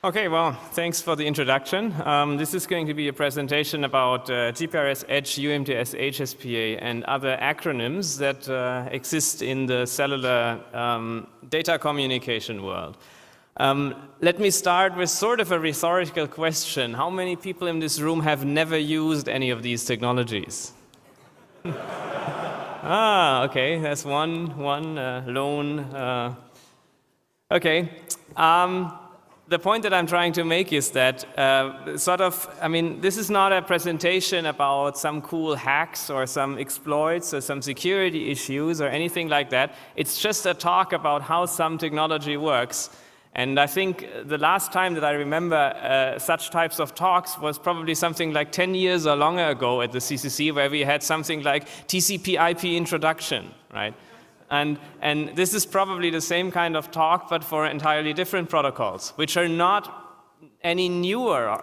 Okay, well, thanks for the introduction. This is going to be a presentation about GPRS, Edge, UMTS, HSPA, and other acronyms that exist in the cellular data communication world. Let me start with sort of a rhetorical question. How many people in this room have never used any of these technologies? Okay, that's one lone. Okay. The point that I'm trying to make is that this is not a presentation about some cool hacks or some exploits or some security issues or anything like that. It's just a talk about how some technology works. And I think the last time that I remember such types of talks was probably something like 10 years or longer ago at the CCC, where we had something like TCP IP introduction, right? And this is probably the same kind of talk, but for entirely different protocols, which are not any newer,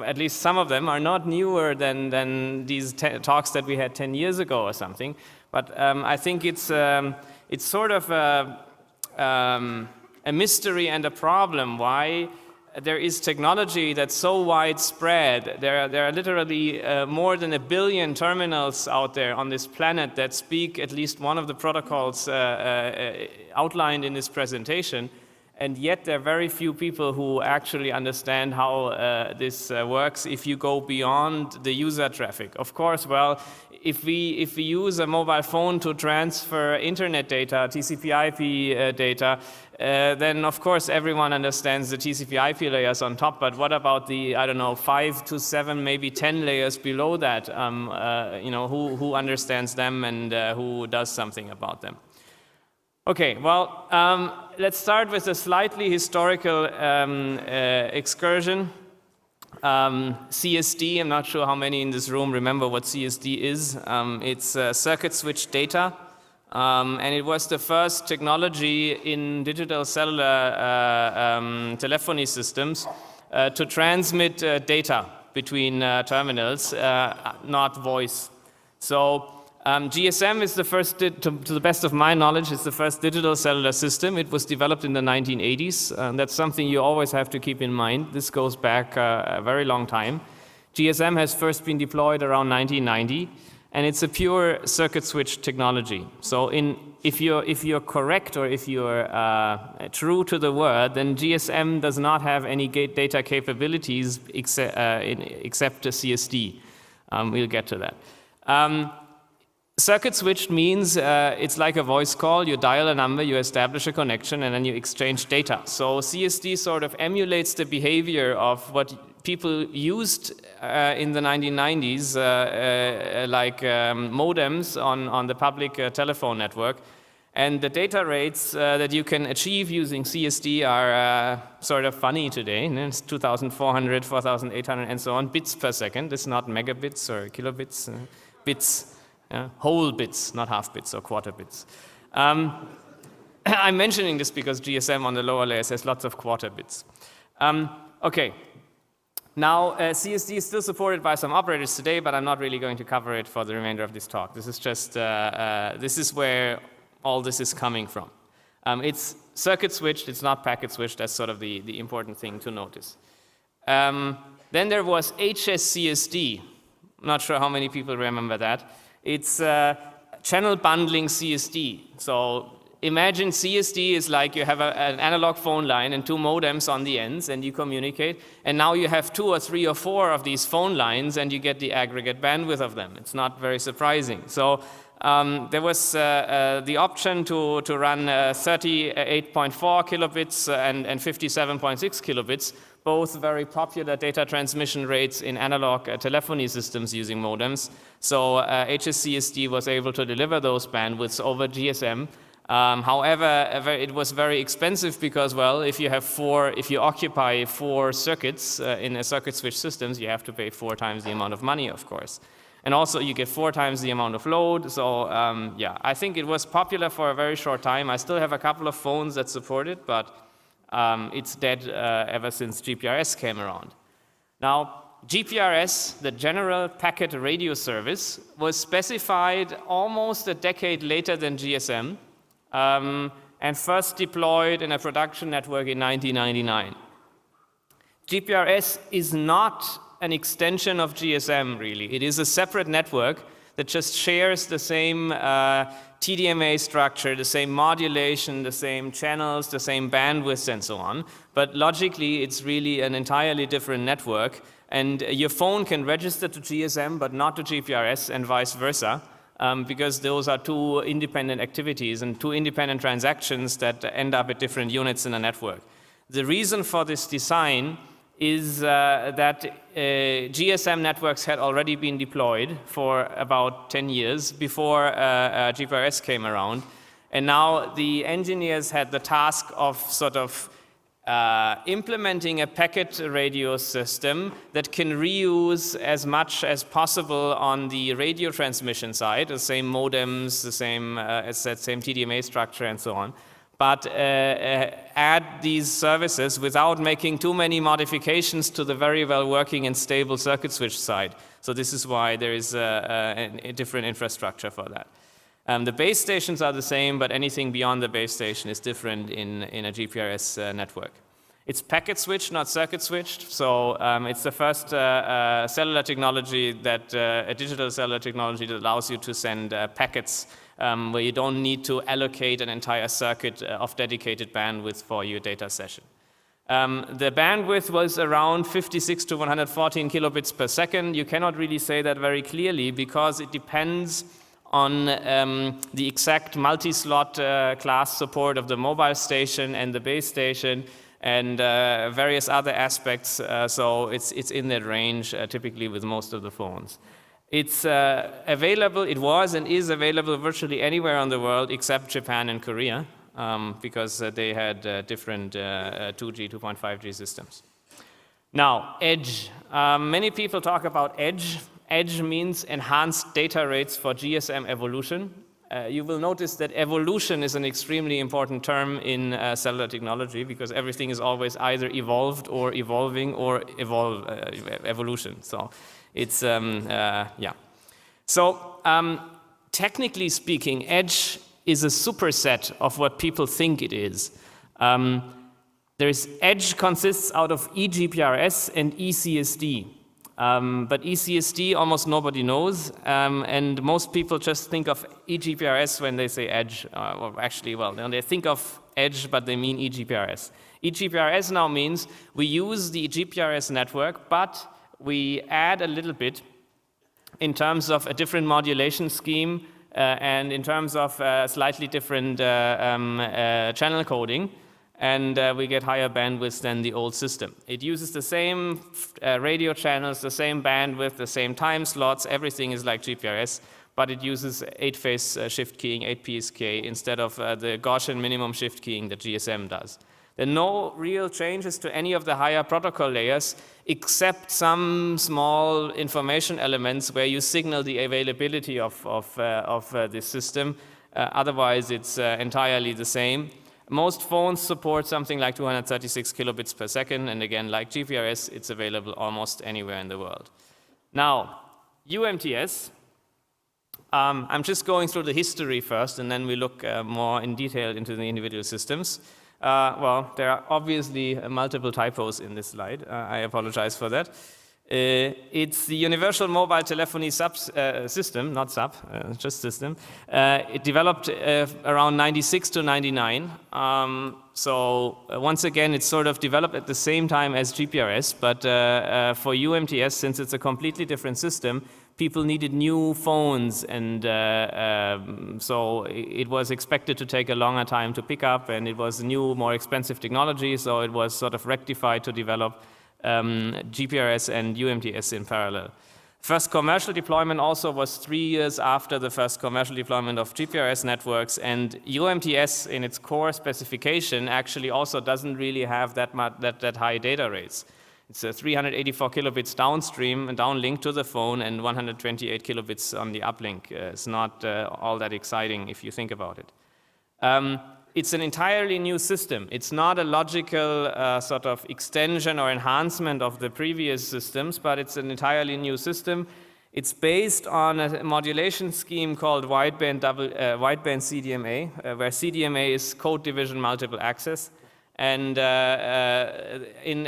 at least some of them are not newer than these talks that we had 10 years ago or something. But I think it's sort of a mystery and a problem why there is technology that's so widespread. There are literally more than 1 billion terminals out there on this planet that speak at least one of the protocols outlined in this presentation, and yet there are very few people who actually understand how this works if you go beyond the user traffic. Of course, well, if we use a mobile phone to transfer internet data, TCP/IP data, then of course everyone understands the TCP/IP layers on top. But what about the 5 to 7, maybe 10 layers below that? Who understands them and who does something about them? Okay, well, let's start with a slightly historical excursion. CSD, I'm not sure how many in this room remember what CSD is. It's circuit switch data, and it was the first technology in digital cellular telephony systems to transmit data between terminals, not voice. So GSM is the first, to the best of my knowledge, is the first digital cellular system. It was developed in the 1980s. That's something you always have to keep in mind. This goes back a very long time. GSM has first been deployed around 1990, and it's a pure circuit switch technology. So if you're correct, or if you're true to the word, then GSM does not have any data capabilities except a CSD. We'll get to that. Circuit switched means it's like a voice call. You dial a number, you establish a connection, and then you exchange data. So CSD sort of emulates the behavior of what people used in the 1990s, like modems on the public telephone network. And the data rates that you can achieve using CSD are sort of funny today. It's 2,400, 4,800, and so on, bits per second. It's not megabits or kilobits, bits. Whole bits, not half bits or quarter bits. I'm mentioning this because GSM on the lower layers has lots of quarter bits. Okay, now CSD is still supported by some operators today, but I'm not really going to cover it for the remainder of this talk. This is just, this is where all this is coming from. It's circuit switched, it's not packet switched. That's sort of the important thing to notice. Then there was HSCSD. I'm not sure how many people remember that. It's channel bundling CSD. So imagine CSD is like you have an analog phone line and 2 modems on the ends, and you communicate. And now you have 2 or 3 or 4 of these phone lines, and you get the aggregate bandwidth of them. It's not very surprising. So there was the option to run 38.4 kilobits and 57.6 kilobits, both very popular data transmission rates in analog telephony systems using modems. So HSCSD was able to deliver those bandwidths over GSM. However, it was very expensive because, well, if you occupy 4 circuits in a circuit switch systems, you have to pay 4 times the amount of money, of course. And also you get 4 times the amount of load. So yeah, I think it was popular for a very short time. I still have a couple of phones that support it, but it's dead ever since GPRS came around. Now, GPRS, the General Packet Radio Service, was specified almost a decade later than GSM, and first deployed in a production network in 1999. GPRS is not an extension of GSM, really. It is a separate network that just shares the same TDMA structure, the same modulation, the same channels, the same bandwidth, and so on. But logically, it's really an entirely different network. And your phone can register to GSM, but not to GPRS, and vice versa, because those are two independent activities and two independent transactions that end up at different units in a network. The reason for this design is that GSM networks had already been deployed for about 10 years before GPRS came around. And now the engineers had the task of sort of implementing a packet radio system that can reuse as much as possible on the radio transmission side, the same modems, the same, same TDMA structure and so on, but add these services without making too many modifications to the very well working and stable circuit switch side. So this is why there is a different infrastructure for that. The base stations are the same, but anything beyond the base station is different in a GPRS network. It's packet switched, not circuit switched. So it's the first cellular technology that, a digital cellular technology that allows you to send packets where you don't need to allocate an entire circuit of dedicated bandwidth for your data session. The bandwidth was around 56 to 114 kilobits per second. You cannot really say that very clearly because it depends on the exact multi-slot class support of the mobile station and the base station and various other aspects. So it's in that range typically with most of the phones. It's available, it was and is available virtually anywhere in the world except Japan and Korea because they had different 2G, 2.5G systems. Now, edge. Many people talk about edge. Edge means enhanced data rates for GSM evolution. You will notice that evolution is an extremely important term in cellular technology because everything is always either evolved or evolving or evolution. So it's, yeah. So technically speaking, edge is a superset of what people think it is. Edge consists out of eGPRS and eCSD. But eCSD almost nobody knows, and most people just think of eGPRS when they say edge, or actually, well, they think of edge, but they mean eGPRS. eGPRS now means we use the GPRS network, but we add a little bit in terms of a different modulation scheme and in terms of slightly different channel coding. And we get higher bandwidth than the old system. It uses the same radio channels, the same bandwidth, the same time slots, everything is like GPRS, but it uses 8-phase shift keying, 8 PSK, instead of the Gaussian minimum shift keying that GSM does. There are no real changes to any of the higher protocol layers, except some small information elements where you signal the availability of this system. Otherwise, it's entirely the same. Most phones support something like 236 kilobits per second, and again, like GPRS, it's available almost anywhere in the world. Now, UMTS, I'm just going through the history first, and then we look more in detail into the individual systems. Well, there are obviously multiple typos in this slide. I apologize for that. It's the Universal Mobile Telephony system, not sub, just system. It developed around 96 to 99. So once again, it's sort of developed at the same time as GPRS, but for UMTS, since it's a completely different system, people needed new phones, and so it was expected to take a longer time to pick up, and it was new, more expensive technology, so it was sort of rectified to develop GPRS and UMTS in parallel. First commercial deployment also was 3 years after the first commercial deployment of GPRS networks, and UMTS in its core specification actually also doesn't really have that high data rates. It's 384 kilobits downstream and downlink to the phone and 128 kilobits on the uplink. It's not all that exciting if you think about it. It's an entirely new system. It's not a logical sort of extension or enhancement of the previous systems, but it's an entirely new system. It's based on a modulation scheme called wideband CDMA, where CDMA is code division multiple access. And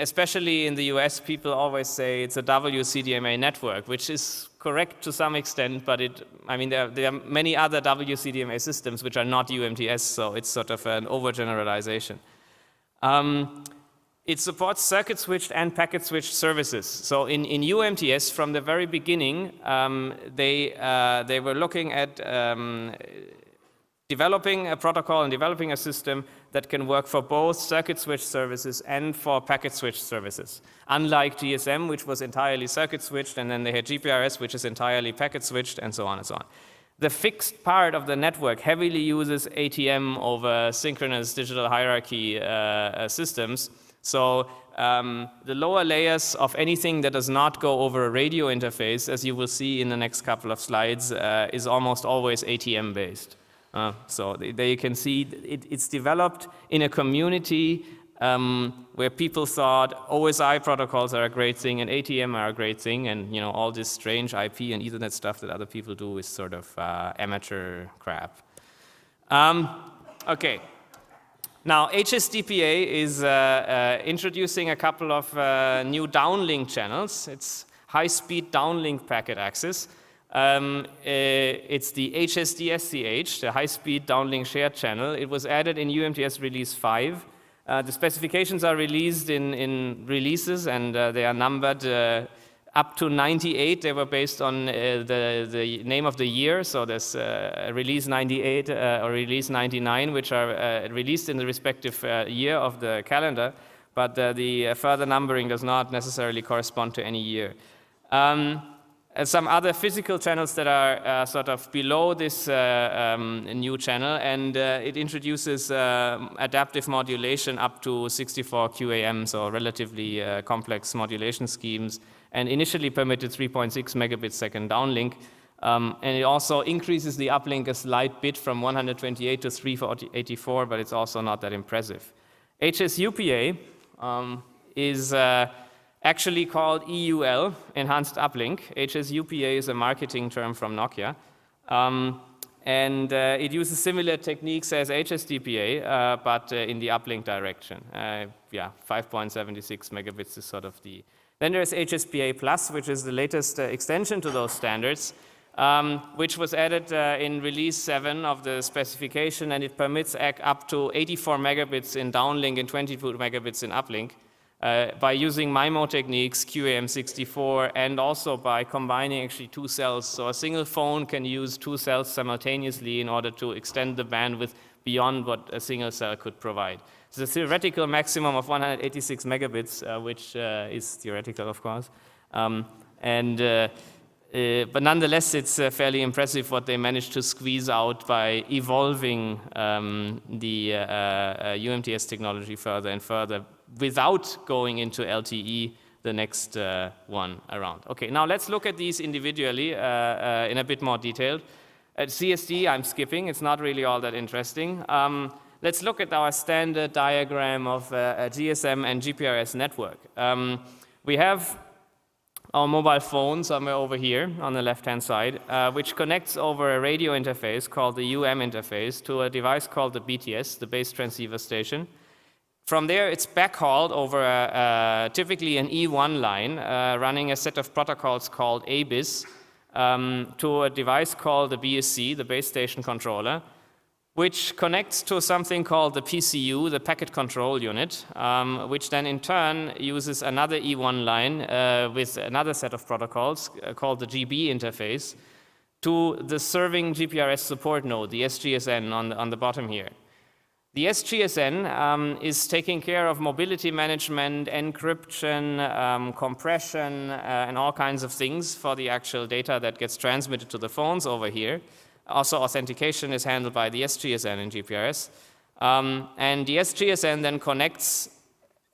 especially in the US, people always say it's a WCDMA network, which is correct to some extent, but there are many other WCDMA systems which are not UMTS, so it's sort of an overgeneralization. It supports circuit switched and packet switched services. So in UMTS, from the very beginning, they were looking at developing a protocol and developing a system that can work for both circuit switched services and for packet switched services. Unlike GSM, which was entirely circuit switched, and then they had GPRS, which is entirely packet switched, and so on and so on. The fixed part of the network heavily uses ATM over synchronous digital hierarchy systems. So the lower layers of anything that does not go over a radio interface, as you will see in the next couple of slides, is almost always ATM based. So there you can see it's developed in a community where people thought OSI protocols are a great thing and ATM are a great thing, and all this strange IP and Ethernet stuff that other people do is sort of amateur crap. Okay. Now, HSDPA is introducing a couple of new downlink channels. It's high-speed downlink packet access. It's the HSDSCH, the high-speed downlink shared channel. It was added in UMTS release 5. The specifications are released in releases, and they are numbered up to 98. They were based on the name of the year, so there's release 98 or release 99, which are released in the respective year of the calendar, but the further numbering does not necessarily correspond to any year. Some other physical channels that are sort of below this new channel, and it introduces adaptive modulation up to 64 QAM, so relatively complex modulation schemes, and initially permitted 3.6 megabits second downlink. And it also increases the uplink a slight bit from 128 to 384, but it's also not that impressive. HSUPA is actually called EUL, Enhanced Uplink. HSUPA is a marketing term from Nokia. And it uses similar techniques as HSDPA, but in the uplink direction. 5.76 megabits is sort of the... Then there's HSPA Plus, which is the latest extension to those standards, which was added in release 7 of the specification, and it permits up to 84 megabits in downlink and 22 megabits in uplink. By using MIMO techniques, QAM64, and also by combining actually two cells. So a single phone can use two cells simultaneously in order to extend the bandwidth beyond what a single cell could provide. It's a theoretical maximum of 186 megabits, which is theoretical, of course. But nonetheless, it's fairly impressive what they managed to squeeze out by evolving the UMTS technology further and further, without going into LTE, the next one around. Okay, now let's look at these individually in a bit more detail. At CSD, I'm skipping, it's not really all that interesting. Let's look at our standard diagram of a GSM and GPRS network. We have our mobile phone somewhere over here on the left-hand side, which connects over a radio interface called the UM interface to a device called the BTS, the base transceiver station. From there, it's backhauled over typically an E1 line running a set of protocols called ABIS to a device called the BSC, the base station controller, which connects to something called the PCU, the packet control unit, which then in turn uses another E1 line with another set of protocols called the GB interface to the serving GPRS support node, the SGSN on the bottom here. The SGSN is taking care of mobility management, encryption, compression, and all kinds of things for the actual data that gets transmitted to the phones over here. Also, authentication is handled by the SGSN in GPRS. And the SGSN then connects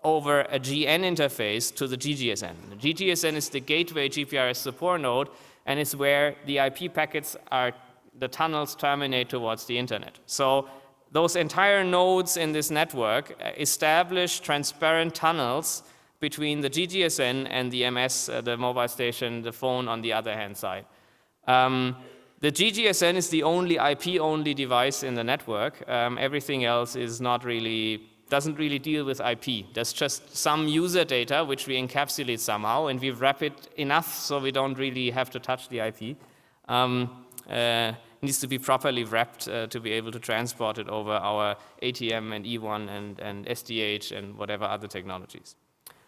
over a GN interface to the GGSN. The GGSN is the gateway GPRS support node, and it's where the IP packets are, the tunnels terminate towards the internet. So those entire nodes in this network establish transparent tunnels between the GGSN and the MS, the mobile station, the phone on the other hand side. The GGSN is the only IP-only device in the network. Everything else is not really doesn't really deal with IP. There's just some user data which we encapsulate somehow, and we wrap it enough so we don't really have to touch the IP. It needs to be properly wrapped to be able to transport it over our ATM and E1 and SDH and whatever other technologies.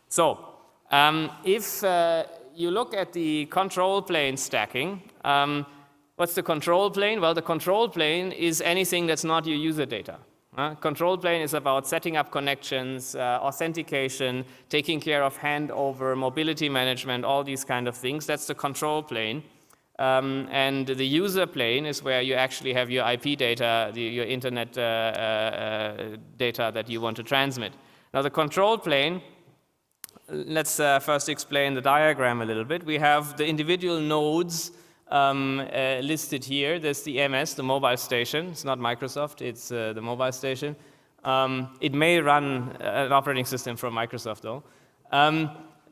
So if you look at the control plane stacking, what's the control plane? Well, the control plane is anything that's not your user data. Control plane is about setting up connections, authentication, taking care of handover, mobility management, all these kind of things. That's the control plane. And the user plane is where you actually have your IP data, your internet data that you want to transmit. Now the control plane, let's first explain the diagram a little bit. We have the individual nodes listed here. There's the MS, the mobile station. It's not Microsoft, it's the mobile station. It may run an operating system from Microsoft though.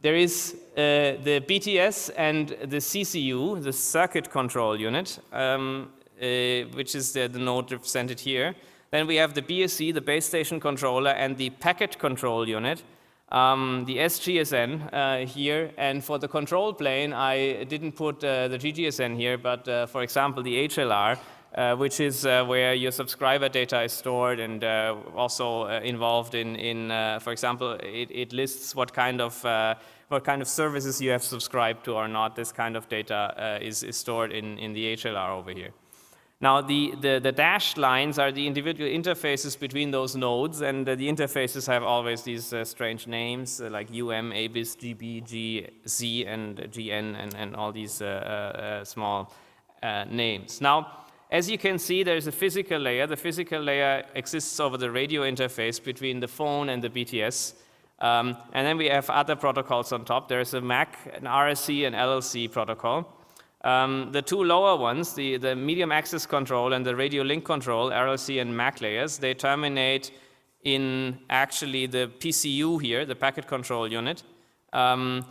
There is the BTS and the CCU, the circuit control unit, which is the node represented here. Then we have the BSC, the base station controller, and the packet control unit. The SGSN here, and for the control plane, I didn't put the GGSN here, but for example, the HLR, which is where your subscriber data is stored and also involved in for example, it lists what kind of services you have subscribed to or not. This kind of data is stored in the HLR over here. Now, the dashed lines are the individual interfaces between those nodes, and the interfaces have always these strange names like UM, ABIS, GB, GZ, and GN, and all these small names. Now, as you can see, there's a physical layer. The physical layer exists over the radio interface between the phone and the BTS. And then we have other protocols on top. There's a MAC, an RSC, and LLC protocol. The two lower ones, the medium access control and the radio link control, RLC and MAC layers, they terminate in actually the PCU here, the packet control unit. And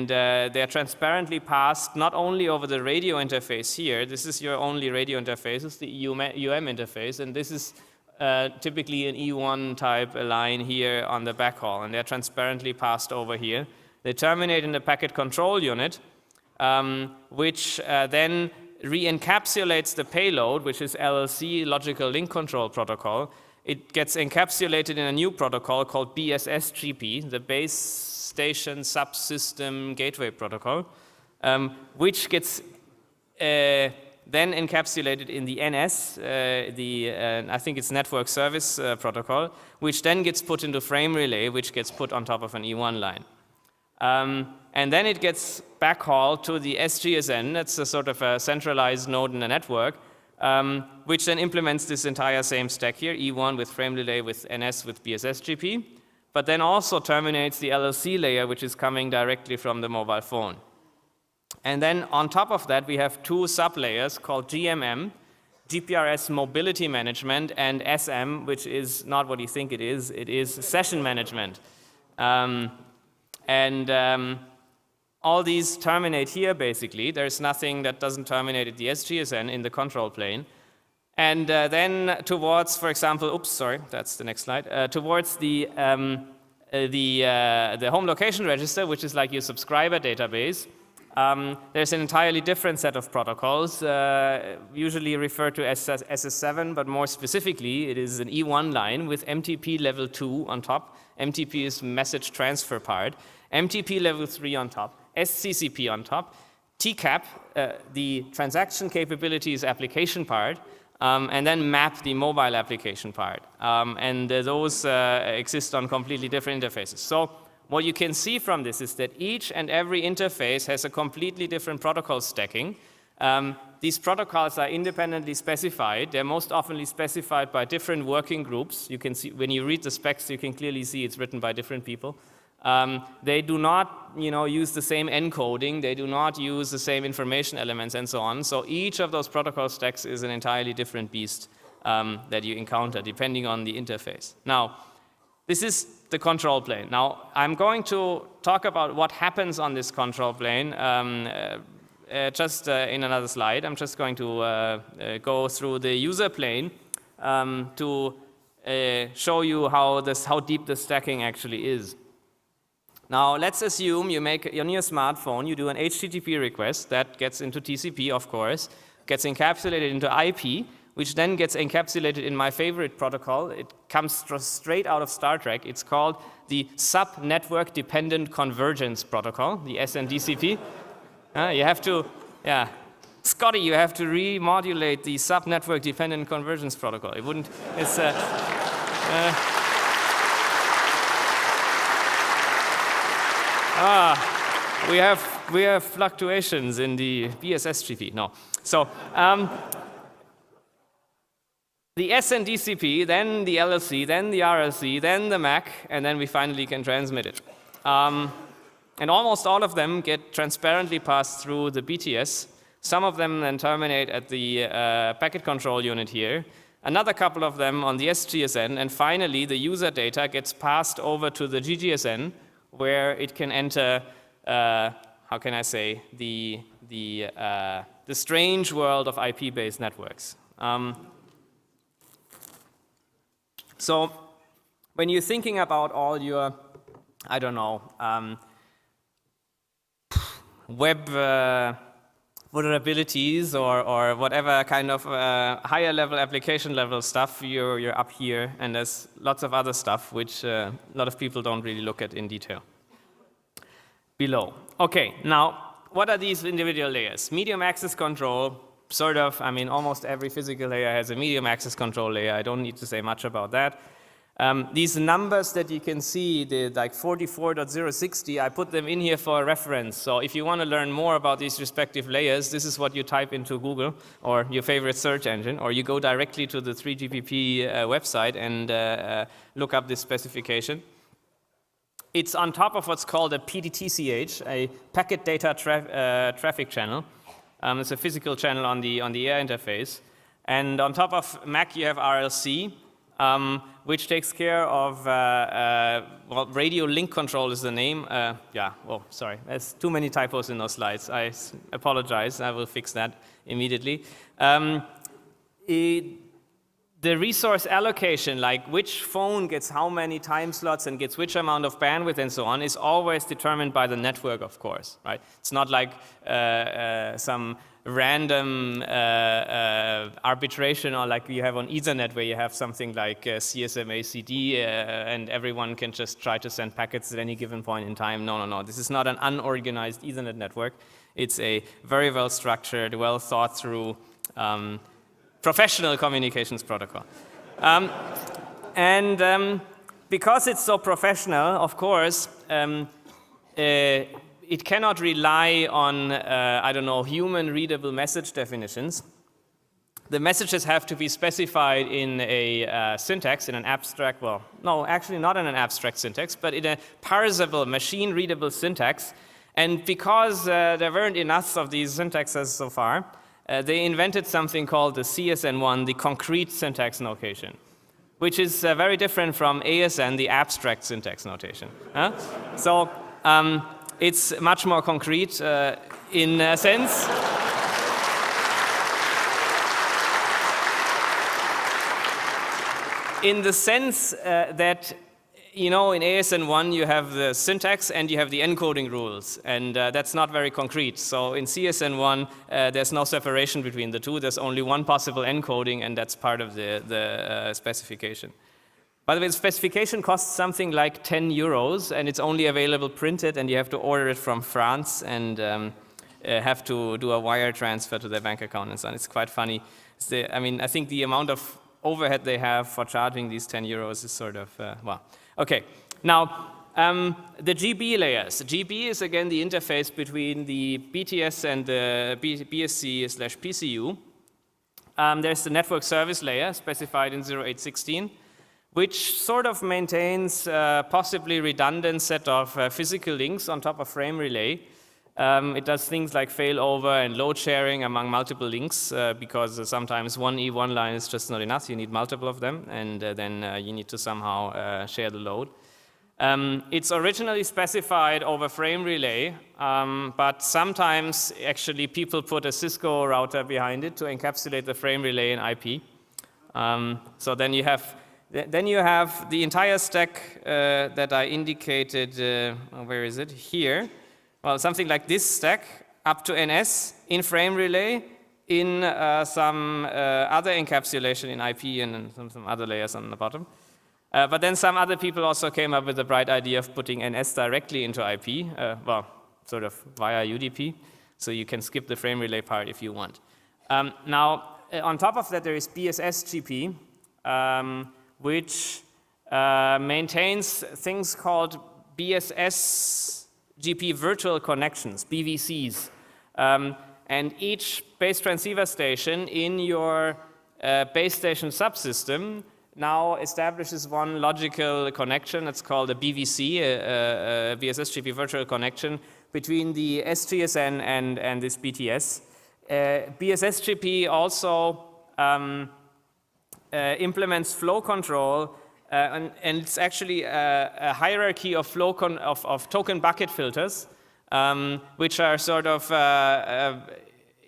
they're transparently passed not only over the radio interface here, this is your only radio interface, it's the UM interface, and this is typically an E1 type line here on the backhaul, and they're transparently passed over here. They terminate in the packet control unit, which then re-encapsulates the payload, which is LLC, Logical Link Control Protocol. It gets encapsulated in a new protocol called BSSGP, the Base Station Subsystem Gateway Protocol, which gets then encapsulated in the NS, I think it's Network Service Protocol, which then gets put into frame relay, which gets put on top of an E1 line. And then it gets backhauled to the SGSN, that's a sort of a centralized node in the network, which then implements this entire same stack here, E1 with frame relay, with NS, with BSSGP, but then also terminates the LLC layer, which is coming directly from the mobile phone. And then on top of that, we have two sub-layers called GMM, GPRS Mobility Management, and SM, which is not what you think it is Session Management. All these terminate here, basically. There's nothing that doesn't terminate at the SGSN in the control plane. And then towards, for example, oops, sorry, that's the next slide, towards the home location register, which is like your subscriber database, there's an entirely different set of protocols, usually referred to as SS7, but more specifically, it is an E1 line with MTP level 2 on top. MTP is message transfer part. MTP level 3 on top. SCCP on top. TCAP, the transaction capabilities application part, and then MAP, the mobile application part. Those exist on completely different interfaces. So what you can see from this is that each and every interface has a completely different protocol stacking. These protocols are independently specified. They're most often specified by different working groups. You can see, when you read the specs, you can clearly see it's written by different people. They do not, use the same encoding. They do not use the same information elements and so on. So each of those protocol stacks is an entirely different beast that you encounter depending on the interface. Now, this is the control plane. Now, I'm going to talk about what happens on this control plane just in another slide. I'm just going to go through the user plane to show you how deep the stacking actually is. Now, let's assume you make on your smartphone, you do an HTTP request that gets into TCP, of course, gets encapsulated into IP, which then gets encapsulated in my favorite protocol. It comes straight out of Star Trek. It's called the Sub-Network Dependent Convergence Protocol, the SNDCP. You have to, Scotty, you have to remodulate the Sub-Network Dependent Convergence Protocol. It wouldn't, it's, we have fluctuations in the BSSGP. No. So, the SNDCP, then the LLC, then the RLC, then the MAC, and then we finally can transmit it. And almost all of them get transparently passed through the BTS. Some of them then terminate at the packet control unit here. Another couple of them on the SGSN, and finally the user data gets passed over to the GGSN, where it can enter, how can I say, the strange world of IP-based networks. So when you're thinking about all your, I don't know, web vulnerabilities or whatever kind of higher level application level stuff, you're up here, and there's lots of other stuff which a lot of people don't really look at in detail. Below. Okay, now what are these individual layers? Medium access control, sort of, I mean, almost every physical layer has a medium access control layer. I don't need to say much about that. These numbers that you can see, the like 44.060, I put them in here for a reference. So if you want to learn more about these respective layers, this is what you type into Google or your favorite search engine, or you go directly to the 3GPP website and look up this specification. It's on top of what's called a PDTCH, a packet data traffic channel. It's a physical channel on the air interface. And on top of MAC, you have RLC, which takes care of, well, radio link control is the name. Sorry, there's too many typos in those slides. I apologize, I will fix that immediately. The resource allocation, like which phone gets how many time slots and gets which amount of bandwidth and so on, is always determined by the network, of course, right? It's not like some random arbitration or like you have on Ethernet where you have something like CSMA CD and everyone can just try to send packets at any given point in time. No, no, no. This is not an unorganized Ethernet network. It's a very well structured, well thought through professional communications protocol. Because it's so professional, of course, it cannot rely on, I don't know, human readable message definitions. The messages have to be specified in a syntax, in an abstract, well, no, actually not in an abstract syntax, but in a parsable, machine readable syntax. And because there weren't enough of these syntaxes so far, they invented something called the CSN1, the concrete syntax notation, which is very different from ASN, the abstract syntax notation. So it's much more concrete in a sense. In the sense that, you know, in ASN1 you have the syntax and you have the encoding rules, and that's not very concrete. So in CSN1 there's no separation between the two. There's only one possible encoding, and that's part of the specification. By the way, the specification costs something like 10 euros, and it's only available printed, and you have to order it from France and have to do a wire transfer to their bank account and so on. It's quite funny. I mean, I think the amount of overhead they have for charging these 10 euros is sort of, well. Okay, now the GB layers. GB is again the interface between the BTS and the BSC/PCU. There's the network service layer specified in 0816, which sort of maintains possibly redundant set of physical links on top of frame relay. It does things like failover and load sharing among multiple links because sometimes one E1 line is just not enough. You need multiple of them, and then you need to somehow share the load. It's originally specified over frame relay, but sometimes actually people put a Cisco router behind it to encapsulate the frame relay in IP. So then you have Then you have the entire stack that I indicated, where is it? Here. Well, something like this stack up to NS in frame relay in some other encapsulation in IP and some other layers on the bottom. But then some other people also came up with the bright idea of putting NS directly into IP, well, sort of via UDP, so you can skip the frame relay part if you want. Now, on top of that, there is BSSGP, which maintains things called BSSGP virtual connections, BVCs. And each base transceiver station in your base station subsystem now establishes one logical connection. It's called a BVC, a BSSGP virtual connection between the SGSN and this BTS. BSSGP also implements flow control, and it's actually a hierarchy of of token bucket filters, which are sort of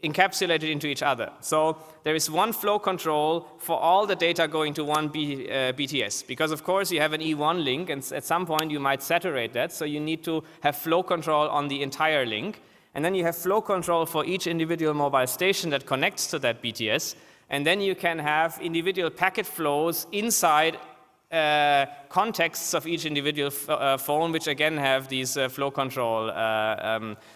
encapsulated into each other. So there is one flow control for all the data going to one BTS, because of course you have an E1 link, and at some point you might saturate that, so you need to have flow control on the entire link. And then you have flow control for each individual mobile station that connects to that BTS. And then you can have individual packet flows inside contexts of each individual phone, which again have these flow control.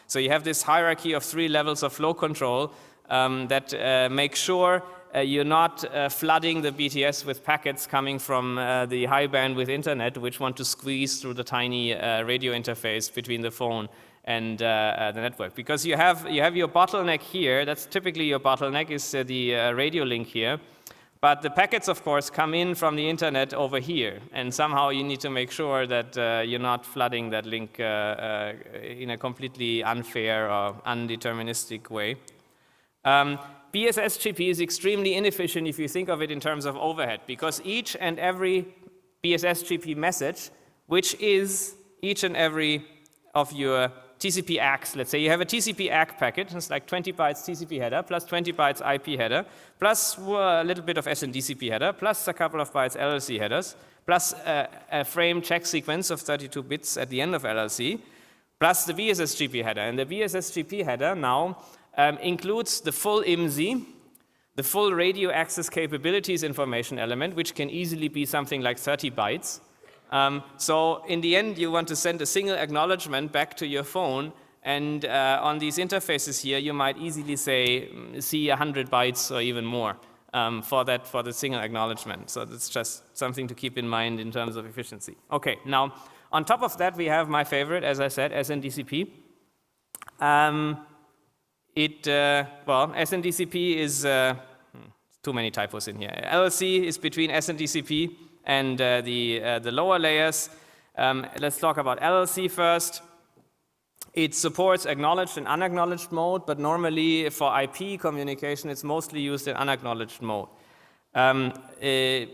So you have this hierarchy of 3 levels of flow control that make sure you're not flooding the BTS with packets coming from the high bandwidth internet, which want to squeeze through the tiny radio interface between the phone and the network. Because you have your bottleneck here. That's typically your bottleneck is the radio link here. But the packets, of course, come in from the internet over here. And somehow you need to make sure that you're not flooding that link in a completely unfair or undeterministic way. BSSGP is extremely inefficient if you think of it in terms of overhead, because each and every BSSGP message, which is each and every of your TCP ACKs, let's say you have a TCP ACK packet, it's like 20 bytes TCP header, plus 20 bytes IP header, plus a little bit of SNDCP header, plus a couple of bytes LLC headers, plus a frame check sequence of 32 bits at the end of LLC, plus the BSSGP header. And the BSSGP header now includes the full IMSI, the full radio access capabilities information element, which can easily be something like 30 bytes. So in the end, you want to send a single acknowledgement back to your phone, and on these interfaces here, you might easily say, see 100 bytes or even more for the single acknowledgement. So that's just something to keep in mind in terms of efficiency. Okay, now on top of that, we have my favorite, as I said, SNDCP. SNDCP is too many typos in here. LLC is between SNDCP and the lower layers. Let's talk about LLC first. It supports acknowledged and unacknowledged mode, but normally for IP communication, it's mostly used in unacknowledged mode. LLC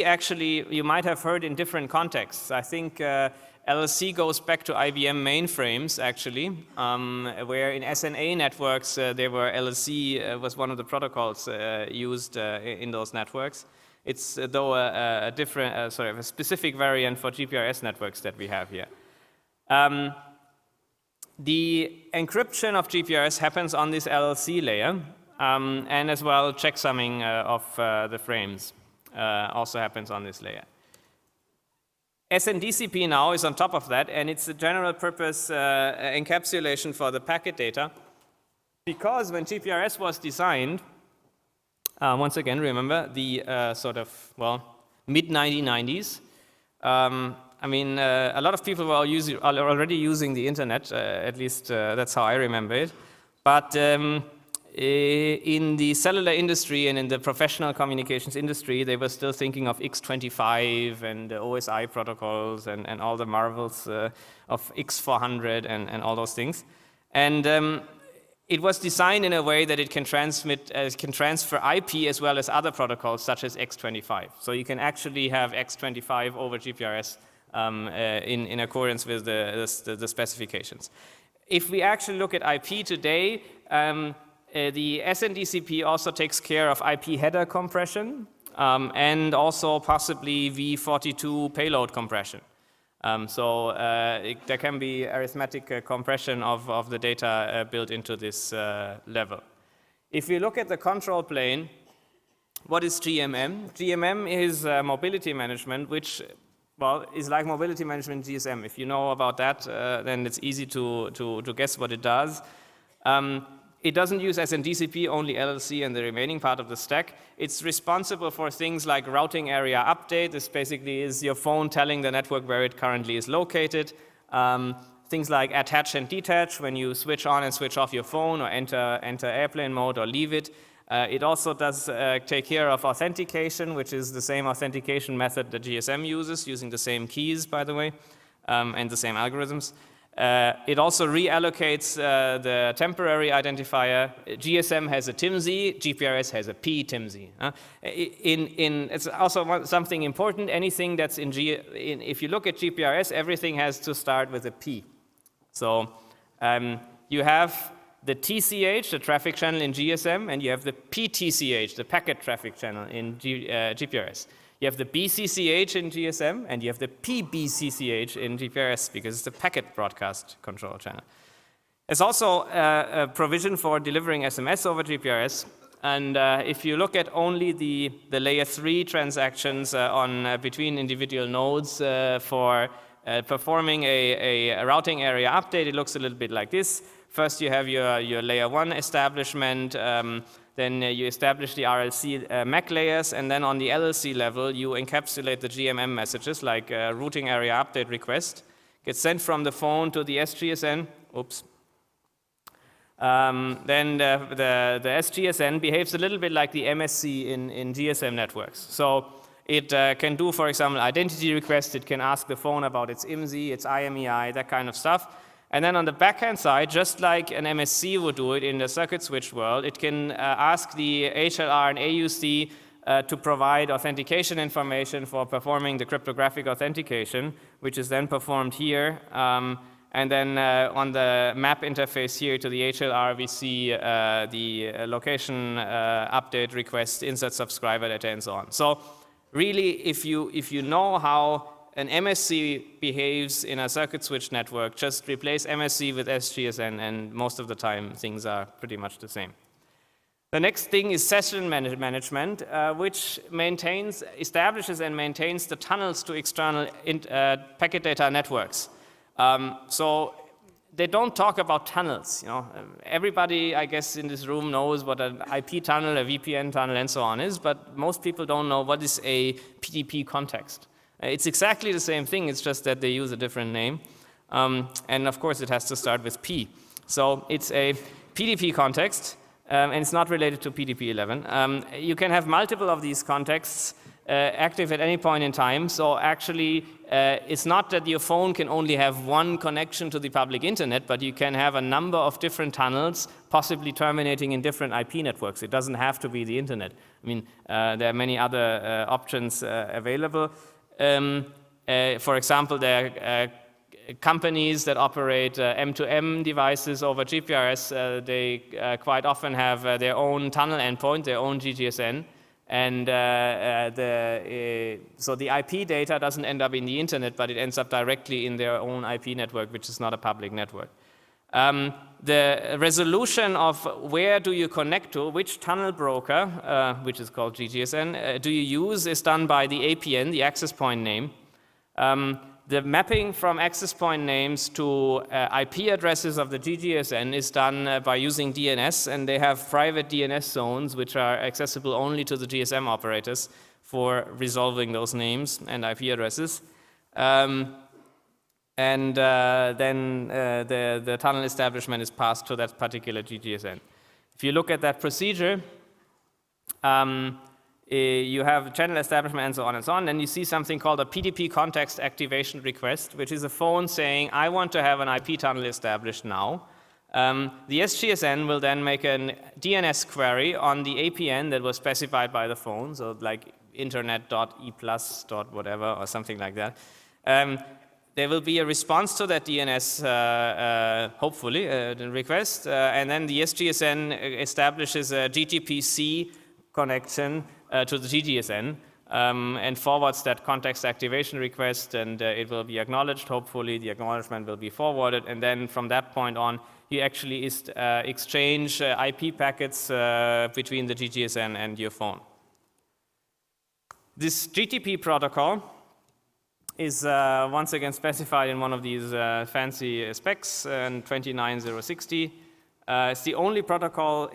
actually, you might have heard in different contexts. I think LLC goes back to IBM mainframes, actually, where in SNA networks, LLC was one of the protocols used in those networks. It's though a different, a specific variant for GPRS networks that we have here. The encryption of GPRS happens on this LLC layer, and as well checksumming of the frames also happens on this layer. SNDCP now is on top of that, and it's a general purpose encapsulation for the packet data, because when GPRS was designed, once again, remember the mid-1990s. I mean, a lot of people were already using the internet, at least that's how I remember it. But in the cellular industry and in the professional communications industry, they were still thinking of X25 and the OSI protocols and all the marvels of X400 and all those things. And it was designed in a way that it can transfer IP as well as other protocols such as X25. So you can actually have X25 over GPRS in accordance with the specifications. If we actually look at IP today, the SNDCP also takes care of IP header compression. and also possibly V42 payload compression. There can be arithmetic compression of the data built into this level. If you look at the control plane, what is GMM? GMM is mobility management, which, well, is like mobility management GSM. If you know about that, then it's easy to guess what it does. It doesn't use SNDCP, only LLC and the remaining part of the stack. It's responsible for things like routing area update. This basically is your phone telling the network where it currently is located. Things like attach and detach when you switch on and switch off your phone, or enter airplane mode or leave it. It also does take care of authentication, which is the same authentication method that GSM uses, using the same keys, by the way, and the same algorithms. It also reallocates the temporary identifier. GSM has a TIMZ, GPRS has a PTIMZ. It's also something important. Anything that's if you look at GPRS, everything has to start with a P. So you have the TCH, the traffic channel in GSM, and you have the PTCH, the packet traffic channel in GPRS. You have the BCCH in GSM, and you have the PBCCH in GPRS, because it's the packet broadcast control channel. There's also a provision for delivering SMS over GPRS, and if you look at only the layer 3 transactions between individual nodes for performing a routing area update, it looks a little bit like this. First, you have your layer 1 establishment, then you establish the RLC MAC layers, and then on the LLC level, you encapsulate the GMM messages, like routing area update request, gets sent from the phone to the SGSN. Oops. Then the SGSN behaves a little bit like the MSC in GSM networks. So it can do, for example, identity request. It can ask the phone about its IMSI, its IMEI, that kind of stuff. And then on the backhand side, just like an MSC would do it in the circuit switch world, it can ask the HLR and AUC to provide authentication information for performing the cryptographic authentication, which is then performed here. And then on the map interface here to the HLR, we see the location update request, insert subscriber data, and so on. So really, if you know how an MSC behaves in a circuit switch network, just replace MSC with SGSN, and most of the time things are pretty much the same. The next thing is session management, which establishes and maintains the tunnels to external packet data networks. So they don't talk about tunnels. Everybody, I guess, in this room knows what an IP tunnel, a VPN tunnel, and so on is, but most people don't know what is a PDP context. It's exactly the same thing, it's just that they use a different name. And of course, it has to start with P. So it's a PDP context, and it's not related to PDP-11. You can have multiple of these contexts active at any point in time. So actually, it's not that your phone can only have one connection to the public internet, but you can have a number of different tunnels, possibly terminating in different IP networks. It doesn't have to be the internet. I mean, there are many other options available. For example, there are companies that operate M2M devices over GPRS. They quite often have their own tunnel endpoint, their own GGSN, and so the IP data doesn't end up in the internet, but it ends up directly in their own IP network, which is not a public network. The resolution of where do you connect to, which tunnel broker, which is called GGSN, do you use is done by the APN, the access point name. The mapping from access point names to IP addresses of the GGSN is done by using DNS, and they have private DNS zones which are accessible only to the GSM operators for resolving those names and IP addresses. And then the tunnel establishment is passed to that particular GGSN. If you look at that procedure, you have channel establishment and so on and so on, and you see something called a PDP context activation request, which is a phone saying, I want to have an IP tunnel established now. The SGSN will then make a DNS query on the APN that was specified by the phone, so like internet.e+.whatever or something like that. There will be a response to that DNS, hopefully, the request, and then the SGSN establishes a GTP connection to the GTSN and forwards that context activation request, and it will be acknowledged. Hopefully the acknowledgement will be forwarded, and then from that point on you actually exchange IP packets between the GTSN and your phone. This GTP protocol is once again specified in one of these fancy specs in 29060. It's the only protocol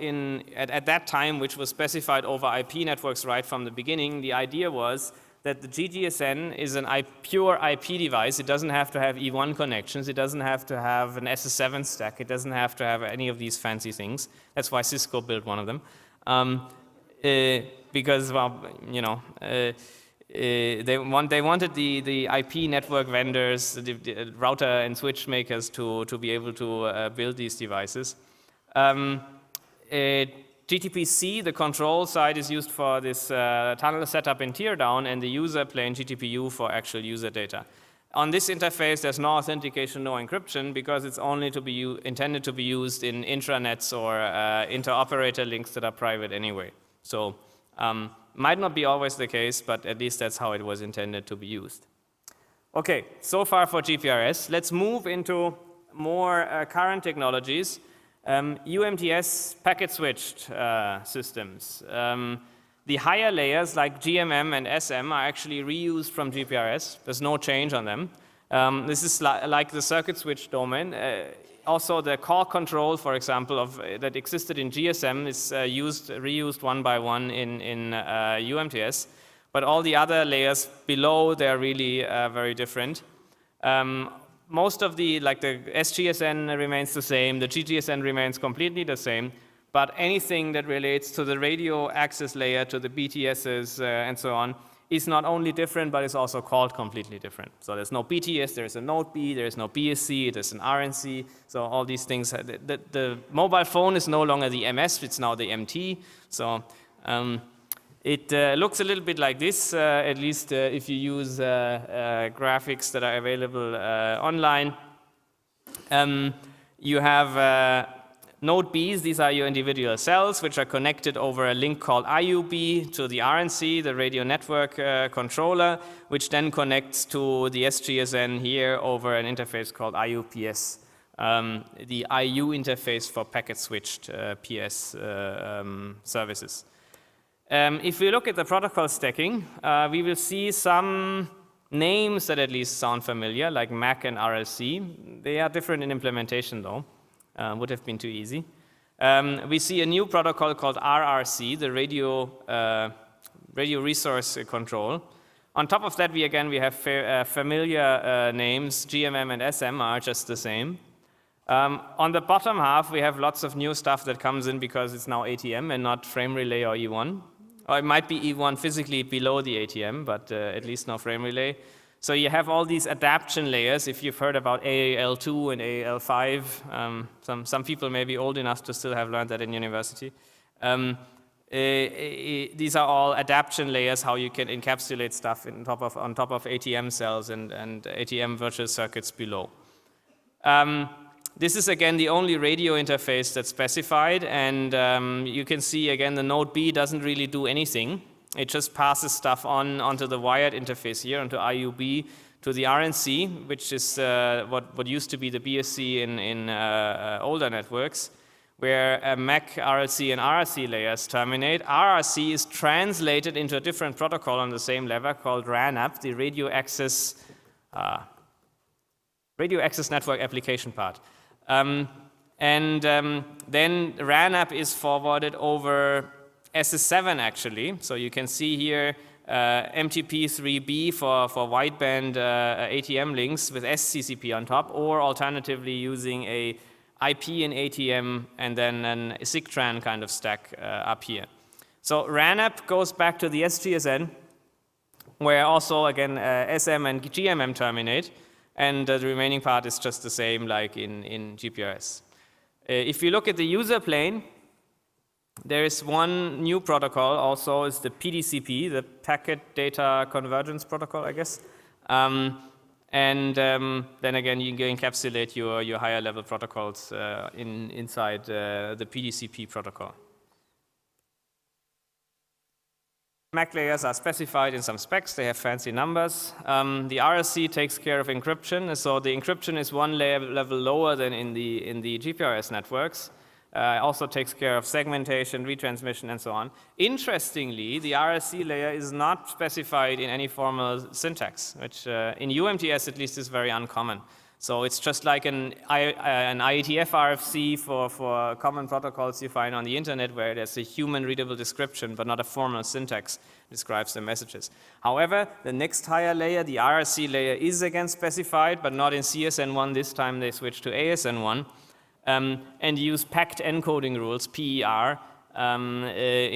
at that time which was specified over IP networks right from the beginning. The idea was that the GTSN is a pure IP device. It doesn't have to have E1 connections. It doesn't have to have an SS7 stack. It doesn't have to have any of these fancy things. That's why Cisco built one of them. Because, well, you know, they wanted the IP network vendors, the router and switch makers to be able to build these devices. GTP-C, the control side, is used for this tunnel setup and teardown, and the user plane GTP-U for actual user data. On this interface, there's no authentication, no encryption, because it's only to be intended to be used in intranets or inter-operator links that are private anyway. So might not be always the case, but at least that's how it was intended to be used. Okay, so far for GPRS. Let's move into more current technologies. UMTS packet-switched systems. The higher layers like GMM and SM are actually reused from GPRS. There's no change on them. This is like the circuit switch domain. Also, the call control, for example, that existed in GSM is reused one by one in UMTS. But all the other layers below, they're really very different. Most of the SGSN remains the same, the GTSN remains completely the same, but anything that relates to the radio access layer, to the BTSs and so on, is not only different, but is also called completely different. So there's no BTS, there's a Node B, there's no BSC, there's an RNC, so all these things. The mobile phone is no longer the MS, it's now the MT. So it looks a little bit like this, at least if you use graphics that are available online. You have Node Bs, these are your individual cells, which are connected over a link called IUB to the RNC, the radio network controller, which then connects to the SGSN here over an interface called IUPS, the IU interface for packet-switched PS services. If we look at the protocol stacking, we will see some names that at least sound familiar, like MAC and RLC. They are different in implementation, though. Would have been too easy. We see a new protocol called RRC, the radio resource control. On top of that, we have familiar names. GMM and SM are just the same. On the bottom half, we have lots of new stuff that comes in because it's now ATM and not frame relay or E1. Or it might be E1 physically below the ATM, but at least no frame relay. So you have all these adaptation layers. If you've heard about AAL2 and AAL5, some people may be old enough to still have learned that in university. These are all adaptation layers, how you can encapsulate stuff on top of ATM cells and ATM virtual circuits below. This is again the only radio interface that's specified, and you can see again the Node B doesn't really do anything. It just passes stuff onto the wired interface here, onto IUB, to the RNC, which is what used to be the BSC in older networks, where MAC, RLC, and RRC layers terminate. RRC is translated into a different protocol on the same level called RANAP, the radio access network application part. Then RANAP is forwarded over SS7 actually. So you can see here MTP3B for wideband ATM links with SCCP on top, or alternatively using a IP and ATM and then a SIGTRAN kind of stack up here. So RANAP goes back to the SGSN, where also again SM and GMM terminate, and the remaining part is just the same like in GPRS. If you look at the user plane, there is one new protocol also, is the PDCP, the Packet Data Convergence Protocol, I guess. Then again, you can encapsulate your higher level protocols inside the PDCP protocol. MAC layers are specified in some specs. They have fancy numbers. The RLC takes care of encryption. So the encryption is one level lower than in the GPRS networks. Also takes care of segmentation, retransmission, and so on. Interestingly, the RLC layer is not specified in any formal syntax, which in UMTS at least is very uncommon. So it's just like an IETF RFC for common protocols you find on the internet, where there's a human-readable description, but not a formal syntax describes the messages. However, the next higher layer, the RRC layer, is again specified, but not in CSN1. This time they switch to ASN1 and use packed encoding rules, PER,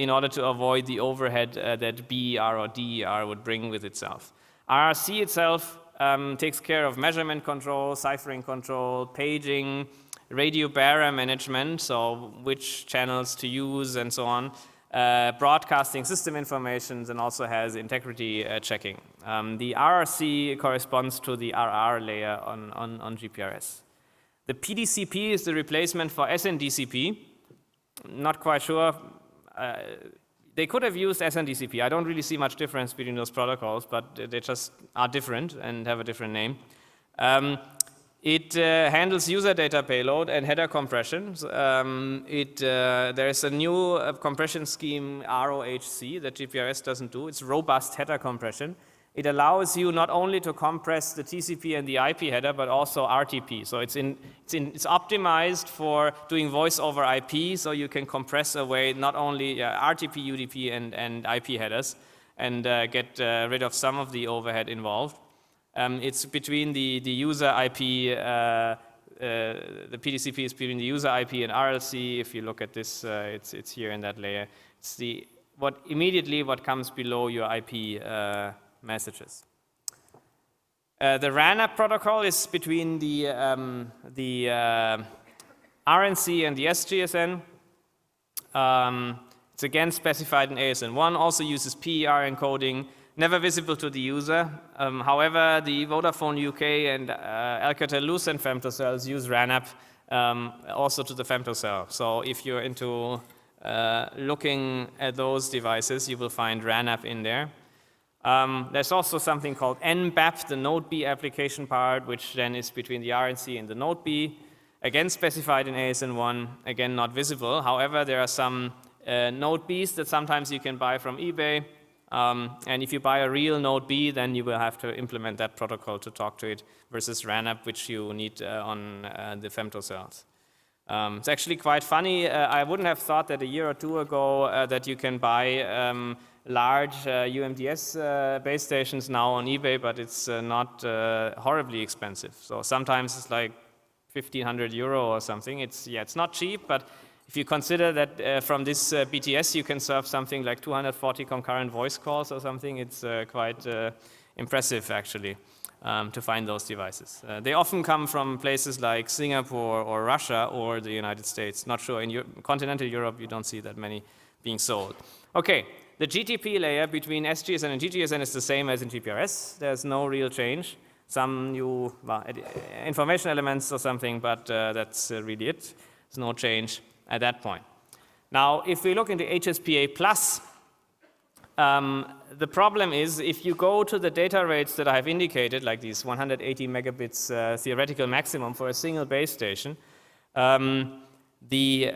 in order to avoid the overhead that BER or DER would bring with itself. RRC itself takes care of measurement control, ciphering control, paging, radio bearer management, so which channels to use and so on, broadcasting system information, and also has integrity checking. The RRC corresponds to the RR layer on GPRS. The PDCP is the replacement for SNDCP. Not quite sure. They could have used SNDCP. I don't really see much difference between those protocols, but they just are different and have a different name. It handles user data payload and header compressions. There is a new compression scheme, ROHC, that GPRS doesn't do. It's robust header compression. It allows you not only to compress the TCP and the IP header, but also RTP. So it's optimized for doing voice over IP, so you can compress away not only RTP, UDP, and IP headers, and get rid of some of the overhead involved. It's between the user IP, the PDCP is between the user IP and RLC. If you look at this, it's here in that layer. It's what comes below your IP messages. The RANAP protocol is between the RNC and the SGSN. It's again specified in ASN1, also uses PER encoding, never visible to the user. However, the Vodafone UK and Alcatel-Lucent femtocells use RANAP also to the femtocell. So if you're into looking at those devices, you will find RANAP in there. There's also something called NBAP, the Node B application part, which then is between the RNC and the Node B. Again specified in ASN1, again not visible. However, there are some Node Bs that sometimes you can buy from eBay. And if you buy a real Node B, then you will have to implement that protocol to talk to it versus RANAP, which you need on the femtocells. It's actually quite funny. I wouldn't have thought that a year or two ago that you can buy large UMTS base stations now on eBay, but it's not horribly expensive. So sometimes it's like 1,500 euro or something. It's not cheap, but if you consider that from this BTS you can serve something like 240 concurrent voice calls or something, it's quite impressive actually to find those devices. They often come from places like Singapore or Russia or the United States. Not sure, in continental Europe you don't see that many being sold. Okay, the GTP layer between SGSN and GGSN is the same as in GPRS. There's no real change. Some new information elements or something, but that's really it. There's no change at that point. Now, if we look into HSPA plus, the problem is if you go to the data rates that I have indicated, like these 180 megabits theoretical maximum for a single base station, the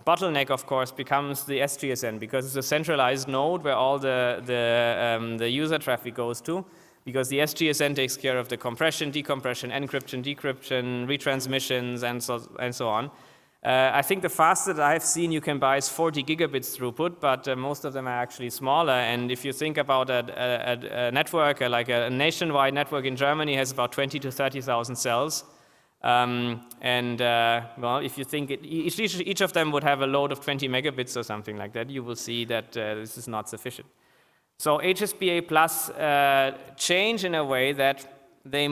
bottleneck, of course, becomes the SGSN, because it's a centralized node where all the user traffic goes to, because the SGSN takes care of the compression, decompression, encryption, decryption, retransmissions, and so on. I think the fastest that I've seen you can buy is 40 gigabits throughput, but most of them are actually smaller. And if you think about a network, like a nationwide network in Germany has about 20 to 30,000 cells. Well, if you think each of them would have a load of 20 megabits or something like that, you will see that this is not sufficient. So HSPA plus change in a way that they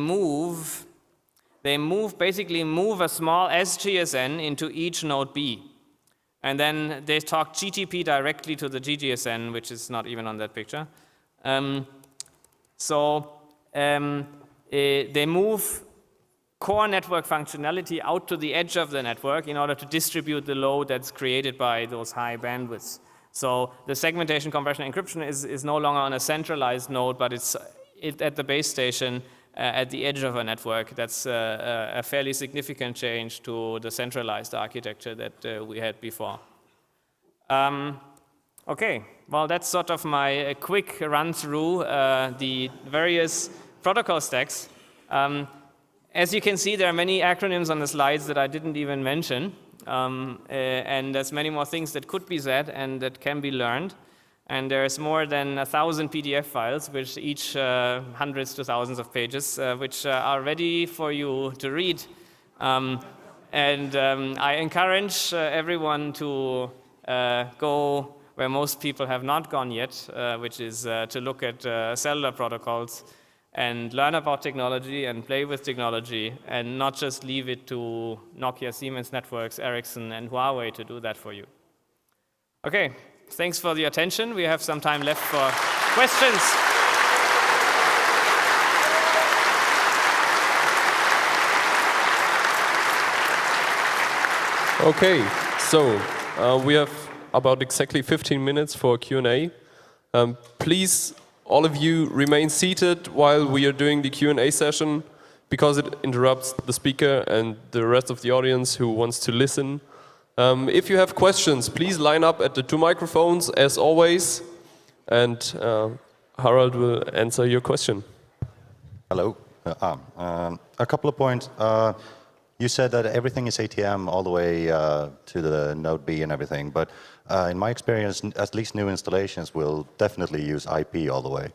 basically move a small SGSN into each node B. And then they talk GTP directly to the GGSN, which is not even on that picture. They move core network functionality out to the edge of the network in order to distribute the load that's created by those high bandwidths. So the segmentation, compression, encryption is no longer on a centralized node, but it's at the base station at the edge of a network. That's a fairly significant change to the centralized architecture that we had before. Okay, well, that's sort of my quick run through the various protocol stacks. As you can see, there are many acronyms on the slides that I didn't even mention. And there's many more things that could be said and that can be learned. And there's more than 1,000 PDF files, which each hundreds to thousands of pages, which are ready for you to read. I encourage everyone to go where most people have not gone yet, which is to look at cellular protocols and learn about technology and play with technology and not just leave it to Nokia, Siemens Networks, Ericsson, and Huawei to do that for you. Okay, thanks for the attention. We have some time left for questions. Okay, so we have about exactly 15 minutes for Q&A. Please, all of you remain seated while we are doing the Q&A session because it interrupts the speaker and the rest of the audience who wants to listen. If you have questions, please line up at the 2 microphones as always, and Harald will answer your question. Hello. A couple of points. You said that everything is ATM all the way to the node B and everything, but in my experience, at least new installations will definitely use IP all the way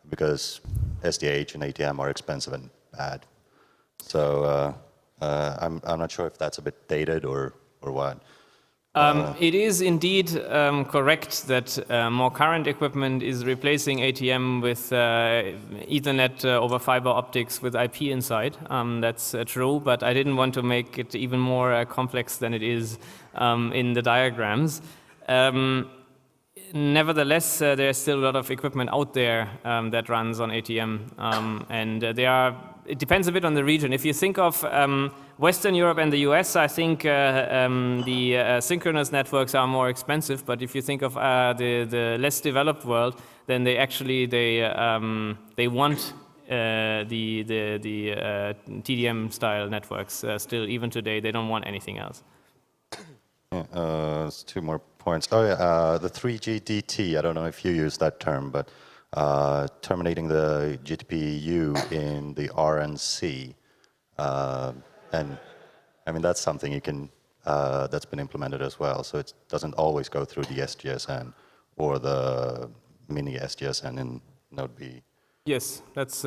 because SDH and ATM are expensive and bad. So I'm not sure if that's a bit dated or what. It is indeed correct that more current equipment is replacing ATM with Ethernet over fiber optics with IP inside. That's true, but I didn't want to make it even more complex than it is in the diagrams. Nevertheless, there's still a lot of equipment out there that runs on ATM, it depends a bit on the region. If you think of Western Europe and the US, I think the synchronous networks are more expensive, but if you think of the less developed world, then they want the TDM style networks still. Even today, they don't want anything else. There's 2 more points. Oh yeah, the 3G DT, I don't know if you use that term, but terminating the GTP in the RNC. And I mean, that's something you can, that's been implemented as well. So it doesn't always go through the SGSN or the mini SGSN in Node B. Yes, that's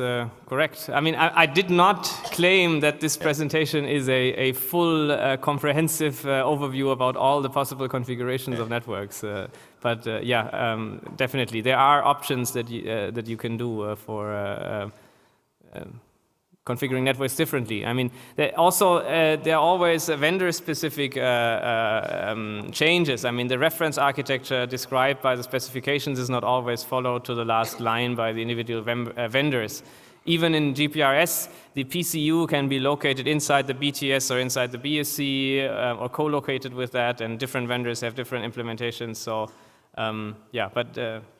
correct. I mean, I did not claim that this presentation is a full, comprehensive overview about all the possible configurations of networks. But yeah, definitely, there are options that you can do for configuring networks differently. I mean, there are always vendor-specific changes. I mean, the reference architecture described by the specifications is not always followed to the last line by the individual vendors. Even in GPRS, the PCU can be located inside the BTS or inside the BSC or co-located with that, and different vendors have different implementations. So, yeah, but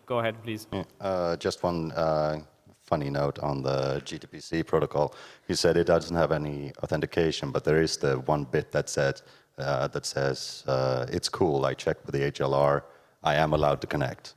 go ahead, please. Yeah, just one funny note on the GTPC protocol. You said it doesn't have any authentication, but there is the 1 bit that says it's cool. I checked with the HLR. I am allowed to connect.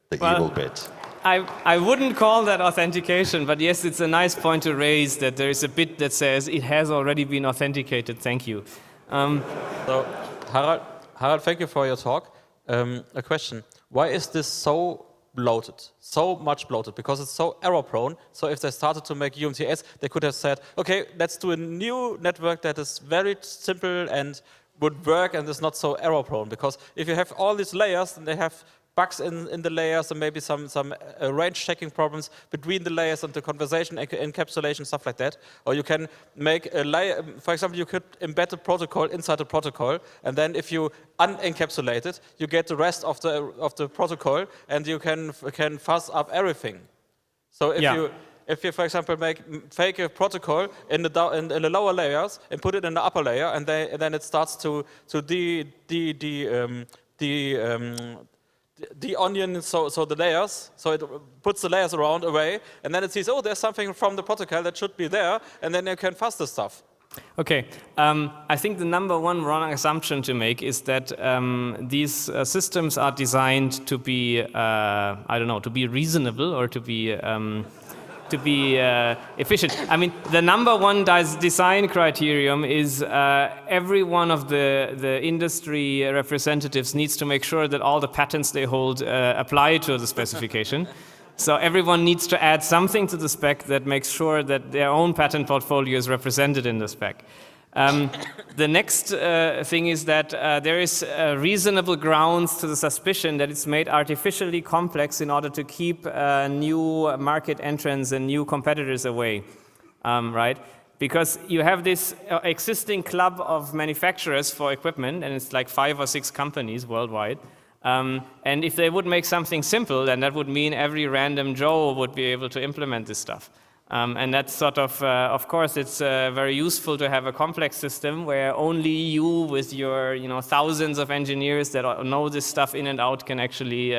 The evil bit. I wouldn't call that authentication, but yes, it's a nice point to raise that there is a bit that says it has already been authenticated. Thank you. So, Harald, thank you for your talk. A question: why is this so bloated, so much bloated? Because it's so error prone. So if they started to make UMTS, they could have said, okay, let's do a new network that is very simple and would work and is not so error prone. Because if you have all these layers, then they have bugs in the layers and maybe some range checking problems between the layers and the conversation encapsulation, stuff like that. Or you can make a layer, for example, you could embed a protocol inside a protocol, and then if you unencapsulate it, you get the rest of the protocol, and you can fuzz up everything. So if you, for example, fake a protocol in the lower layers and put it in the upper layer, and then it starts to the onion, so the layers, so it puts the layers around away, and then it sees, oh, there's something from the protocol that should be there, and then you can fuzz the stuff. Okay, I think the number one wrong assumption to make is that these systems are designed to be, I don't know, to be reasonable or to be efficient. I mean, the number one design criterion is every one of the industry representatives needs to make sure that all the patents they hold apply to the specification. So everyone needs to add something to the spec that makes sure that their own patent portfolio is represented in the spec. The next thing is that there is reasonable grounds to the suspicion that it's made artificially complex in order to keep new market entrants and new competitors away, right? Because you have this existing club of manufacturers for equipment, and it's like 5 or 6 companies worldwide. And if they would make something simple, then that would mean every random Joe would be able to implement this stuff. And that's sort of course, it's very useful to have a complex system where only you with your thousands of engineers that know this stuff in and out can actually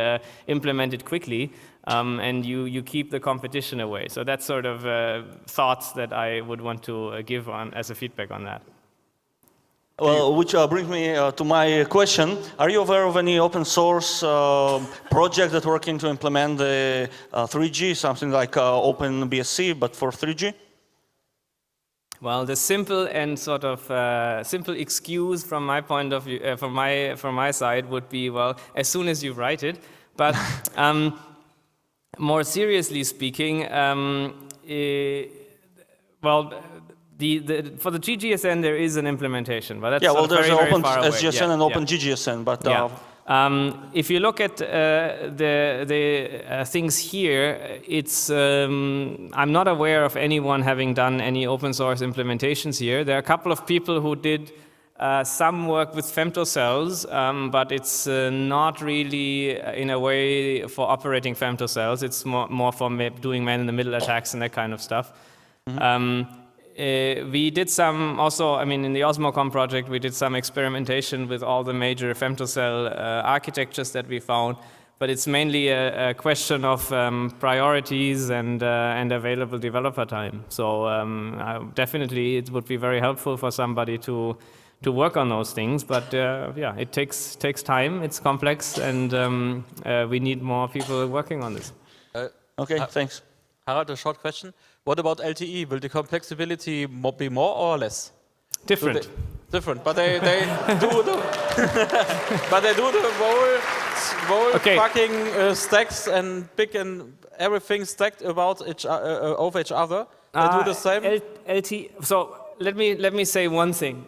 implement it quickly, and you keep the competition away. So that's sort of thoughts that I would want to give on as a feedback on that. Well, which brings me to my question. Are you aware of any open source project that's working to implement the 3G, something like OpenBSC, but for 3G? Well, the simple and sort of simple excuse from my point of view, from my side, would be, well, as soon as you write it. But more seriously speaking, well. For the GGSN, there is an implementation, but that's well, there's very, Open far away. SGSN and Open GGSN, but if you look at the things here, it's I'm not aware of anyone having done any open source implementations here. There are a couple of people who did some work with femtocells, but it's not really in a way for operating femtocells. It's more for doing man-in-the-middle attacks and that kind of stuff. Mm-hmm. We did some also, I mean, in the Osmocom project, we did some experimentation with all the major femtocell architectures that we found, but it's mainly a question of priorities and available developer time. So definitely it would be very helpful for somebody to work on those things, but yeah, it takes time, it's complex, and we need more people working on this. Okay, thanks. Harald, a short question. What about LTE? Will the complexibility be more or less? Different. Different, but they do the but they do the whole fucking stacks and big and everything stacked about over each other. They do the same. LTE. So let me say one thing.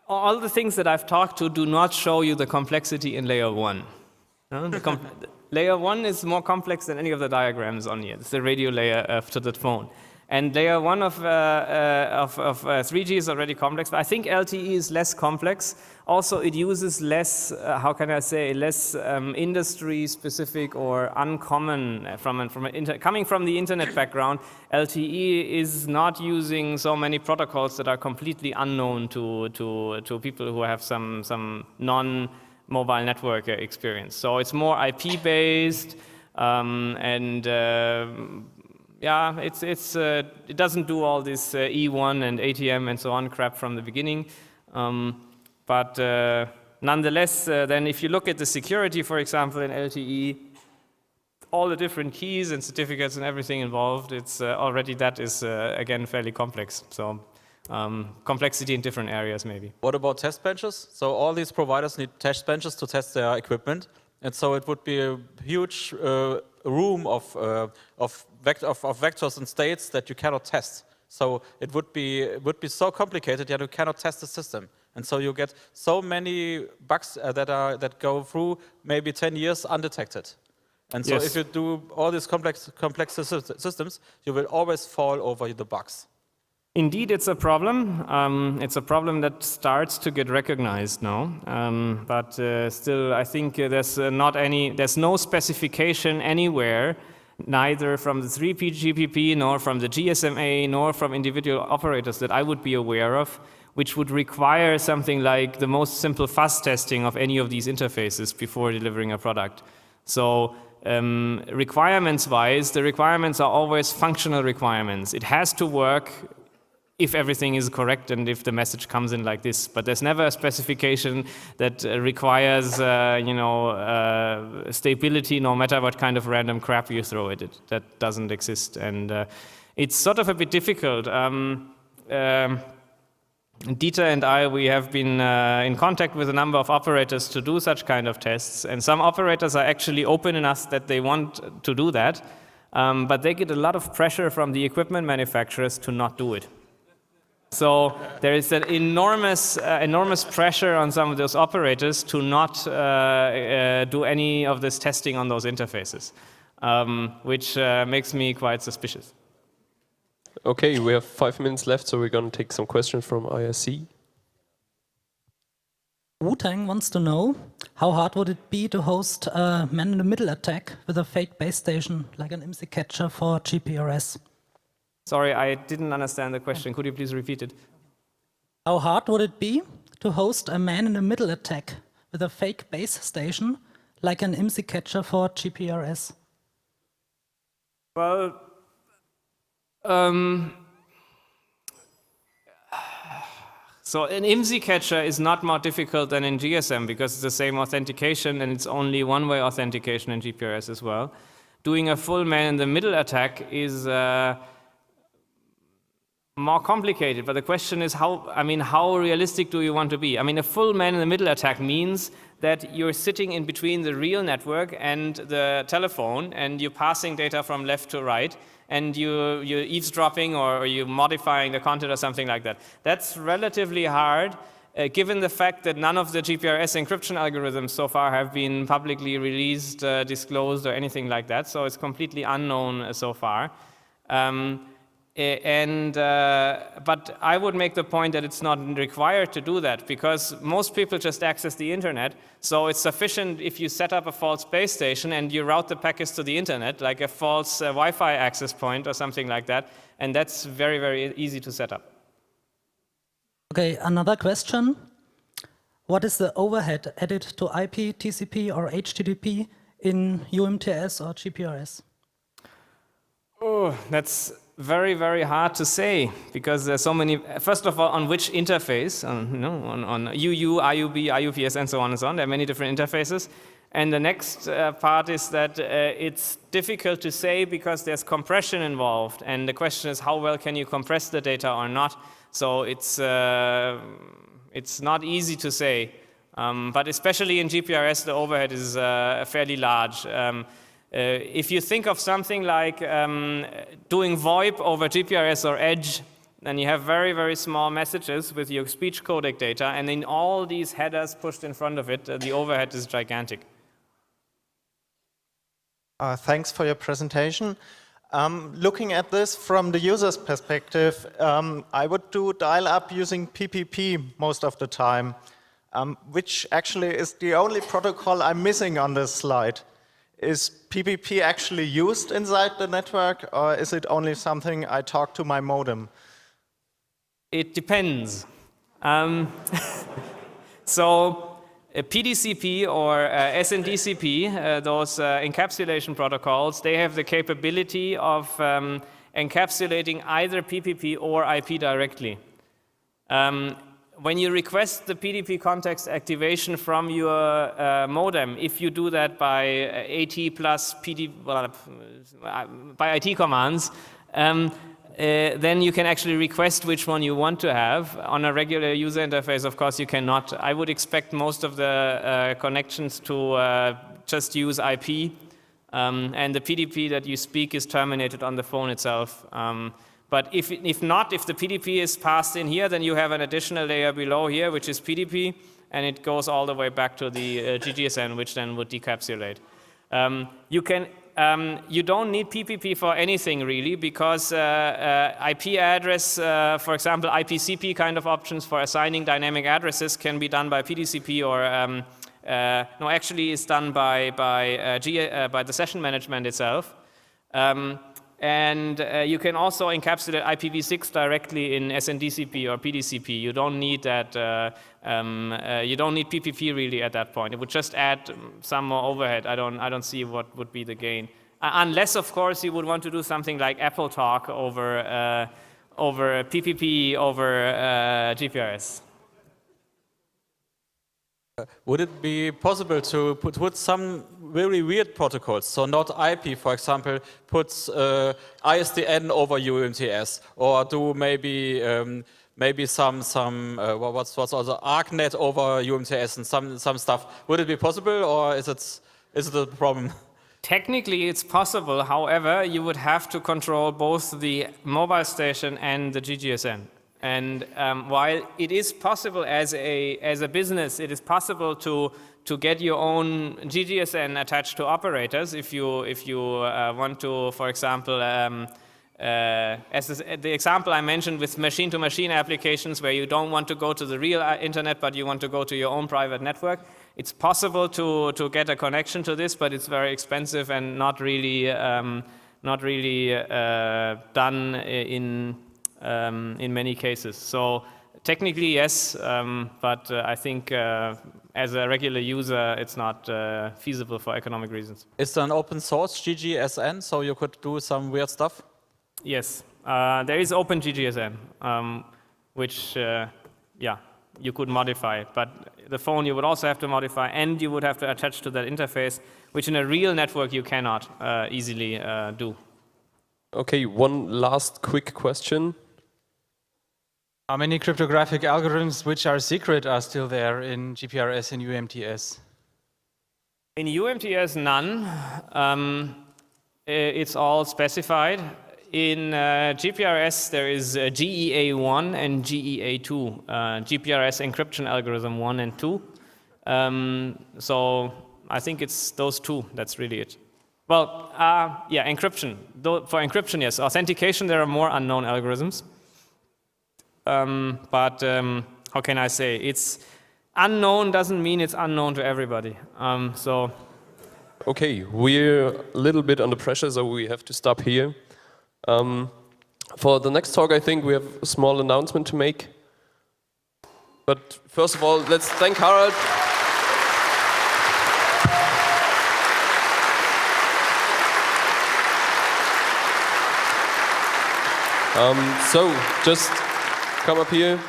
All the things that I've talked to do not show you the complexity in layer 1. Layer 1 is more complex than any of the diagrams on here. It's the radio layer to the phone. And layer 1 of 3G is already complex, but I think LTE is less complex. Also, it uses less, how can I say, less industry-specific or uncommon, coming from the internet background, LTE is not using so many protocols that are completely unknown to people who have some non-mobile network experience. So it's more IP-based, and yeah, it doesn't do all this E1 and ATM and so on crap from the beginning. But nonetheless, then if you look at the security, for example, in LTE, all the different keys and certificates and everything involved, it's already that is, again, fairly complex. So complexity in different areas, maybe. What about test benches? So all these providers need test benches to test their equipment. And so it would be a huge room of vectors and states that you cannot test. So it would be so complicated that you cannot test the system. And so you get so many bugs that go through maybe 10 years undetected. And so if you do all these complex systems, you will always fall over the bugs. Indeed, it's a problem. It's a problem that starts to get recognized now. But still, I think there's no specification anywhere, neither from the 3GPP, nor from the GSMA, nor from individual operators that I would be aware of, which would require something like the most simple fuzz testing of any of these interfaces before delivering a product. So requirements-wise, the requirements are always functional requirements. It has to work if everything is correct and if the message comes in like this. But there's never a specification that requires, stability no matter what kind of random crap you throw at it. That doesn't exist. And it's sort of a bit difficult. Dieter and I, we have been in contact with a number of operators to do such kind of tests, and some operators are actually open enough that they want to do that, but they get a lot of pressure from the equipment manufacturers to not do it. So there is an enormous pressure on some of those operators to not do any of this testing on those interfaces, which makes me quite suspicious. Okay, we have 5 minutes left, so we're going to take some questions from IRC. Wu-Tang wants to know, how hard would it be to host a man-in-the-middle attack with a fake base station, like an IMSI catcher for GPRS? Sorry, I didn't understand the question. Could you please repeat it? How hard would it be to host a man-in-the-middle attack with a fake base station, like an IMSI catcher for GPRS? Well, so an IMSI catcher is not more difficult than in GSM because it's the same authentication and it's only one-way authentication in GPRS as well. Doing a full man-in-the-middle attack is more complicated, but the question is how realistic do you want to be? I mean, a full man-in-the-middle attack means that you're sitting in between the real network and the telephone and you're passing data from left to right, and you're eavesdropping or you're modifying the content or something like that. That's relatively hard, given the fact that none of the GPRS encryption algorithms so far have been publicly released, disclosed, or anything like that, so it's completely unknown so far. But I would make the point that it's not required to do that because most people just access the internet. So it's sufficient if you set up a false base station and you route the packets to the internet, like a false Wi-Fi access point or something like that. And that's very, very easy to set up. Okay, another question. What is the overhead added to IP, TCP, or HTTP in UMTS or GPRS? Oh, that's very, very hard to say because there's so many. First of all, on which interface? On UU, IUB, IUPS, and so on and so on. There are many different interfaces. And the next part is that it's difficult to say because there's compression involved. And the question is, how well can you compress the data or not? So it's not easy to say. But especially in GPRS, the overhead is fairly large. If you think of something like doing VoIP over GPRS or Edge, then you have very, very small messages with your speech codec data, and then all these headers pushed in front of it, the overhead is gigantic. Thanks for your presentation. Looking at this from the user's perspective, I would do dial-up using PPP most of the time, which actually is the only protocol I'm missing on this slide. Is PPP actually used inside the network, or is it only something I talk to my modem? It depends. So PDCP or SNDCP, those encapsulation protocols, they have the capability of encapsulating either PPP or IP directly. When you request the PDP context activation from your modem, if you do that by AT plus PD, by IT commands, then you can actually request which one you want to have. On a regular user interface, of course, you cannot. I would expect most of the connections to just use IP, and the PDP that you speak is terminated on the phone itself. But if not, if the PDP is passed in here, then you have an additional layer below here, which is PDP, and it goes all the way back to the GGSN, which then would decapsulate. You don't need PPP for anything really, because IP address, for example, IPCP kind of options for assigning dynamic addresses can be done by PDCP or no, actually it's done by the session management itself. And you can also encapsulate IPv6 directly in SNDCP or PDCP. You don't need that. You don't need PPP really at that point. It would just add some more overhead. I don't see what would be the gain, unless of course you would want to do something like Apple Talk over PPP over GPRS. Would it be possible to put some very weird protocols, so not IP, for example, puts ISDN over UMTS, or do maybe some what's also ArcNet over UMTS and some stuff? Would it be possible, or is it a problem? Technically, it's possible. However, you would have to control both the mobile station and the GGSN. And while it is possible as a business, it is possible to get your own GGSN attached to operators if you want to, for example, as the example I mentioned with machine-to-machine applications where you don't want to go to the real internet, but you want to go to your own private network. It's possible to get a connection to this, but it's very expensive and not really done in many cases. So technically, yes, but I think as a regular user, it's not feasible for economic reasons. Is there an open source GGSN, so you could do some weird stuff? Yes, there is Open GGSN, which, yeah, you could modify. But the phone you would also have to modify, and you would have to attach to that interface, which in a real network you cannot easily do. Okay, one last quick question. How many cryptographic algorithms which are secret are still there in GPRS and UMTS? In UMTS, none. It's all specified. In GPRS, there is GEA1 and GEA2, GPRS encryption algorithm 1 and 2. So I think it's those two, that's really it. Well, yeah, encryption. For encryption, yes. Authentication, there are more unknown algorithms. But how can I say? It's unknown doesn't mean it's unknown to everybody. So. Okay, we're a little bit under pressure, so we have to stop here. For the next talk, I think we have a small announcement to make. But first of all, let's thank Harald. So just come up here.